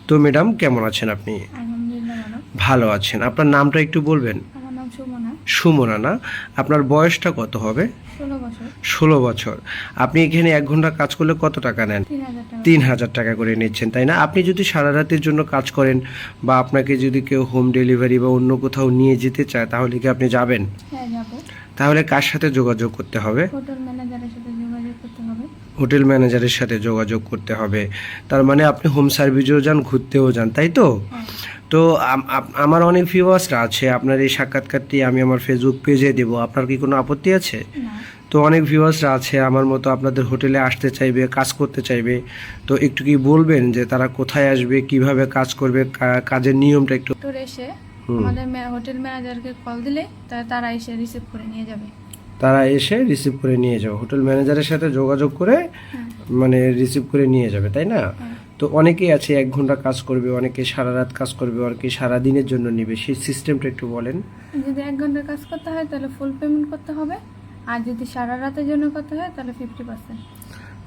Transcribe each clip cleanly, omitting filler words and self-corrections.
তো ম্যাডাম কেমন আছেন আপনি? আলহামদুলিল্লাহ ভালো। ভালো আছেন। আপনার নামটা একটু বলবেন? আমার নাম সুমনা। সুমনা না? আপনার বয়সটা কত হবে? 16 বছর। 16 বছর। আপনি এখানে 1 ঘন্টা কাজ করলে কত টাকা নেন? 3000 টাকা। 3000 টাকা করে নিচ্ছেন, তাই না? আপনি যদি সারা রাতের জন্য কাজ করেন বা আপনাকে যদি কেউ হোম ডেলিভারি বা অন্য কোথাও নিয়ে যেতে চায়, তাহলে কি আপনি যাবেন? হ্যাঁ যাব। তাহলে কার সাথে যোগাযোগ করতে হবে? হোটেল ম্যানেজারের সাথে যোগাযোগ করতে হবে। হোটেল ম্যানেজারের সাথে যোগাযোগ করতে হবে। তার মানে আপনি হোম সার্ভিসেও যান, ঘুরতেও যান, তাই তো? হ্যাঁ। তো আমার অনেক ভিউয়ার্সরা আছে, আপনার এই সাক্ষাৎকারটি আমি আমার ফেসবুক পেজে দেব। আপনার কি কোনো আপত্তি আছে? না। তো অনেক ভিউয়ার্সরা আছে আমার মতো আপনাদের হোটেলে আসতে চাইবে, কাজ করতে চাইবে। তো একটু কি বলবেন যে তারা কোথায় আসবে, কিভাবে কাজ করবে, কাজের নিয়মটা একটু? তোর এসে আমাদের হোটেল ম্যানেজারকে কল দিলে তারা এসে রিসিভ করে নিয়ে যাবে। তারা এসে রিসিভ করে নিয়ে যাবে, হোটেল ম্যানেজারের সাথে যোগাযোগ করে হ্যাঁ। মানে রিসিভ করে নিয়ে যাবে, তাই না? হ্যাঁ। তো অনেকেই আছে 1 ঘন্টা কাজ করবে, অনেকে সারা রাত কাজ করবে, অনেকে সারা দিনের জন্য নেবে। সেই সিস্টেমটা একটু বলেন। যদি 1 ঘন্টার কাজ করতে হয় তাহলে ফুল পেমেন্ট করতে হবে, আর যদি সারা রাতের জন্য করতে হয় তাহলে 50%।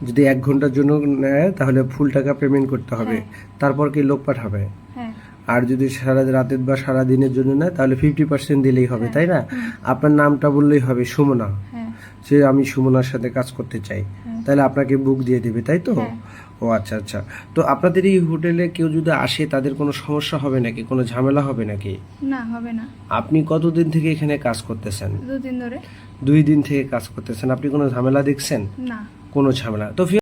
যদি 1 ঘন্টার জন্য নেয় তাহলে ফুল টাকা পেমেন্ট করতে হবে, হ্যাঁ। তারপর কি লোক পাঠাবে? হ্যাঁ। আর যদি সারা রাতের বা সারা দিনের জন্য নেয় তাহলে 50% দিলেই হবে, হ্যাঁ। তাই না? আপনার নামটা বললেই হবে, সুমনা। হ্যাঁ। যে আমি সুমনার সাথে কাজ করতে চাই, হ্যাঁ। তাহলে আপনাকে বুক দিয়ে দেবে, তাই তো? হ্যাঁ। ও আচ্ছা আচ্ছা। তো আপনাদের এই হোটেলে কেউ যদি আসে তাদের কোনো সমস্যা হবে নাকি, কোনো ঝামেলা হবে নাকি? না, হবে না। আপনি কতদিন থেকে এখানে কাজ করতেছেন? 2 দিন ধরে। 2 দিন থেকে কাজ করতেছেন, আপনি কোনো ঝামেলা দেখছেন? না। কোনো ঝামেলা তো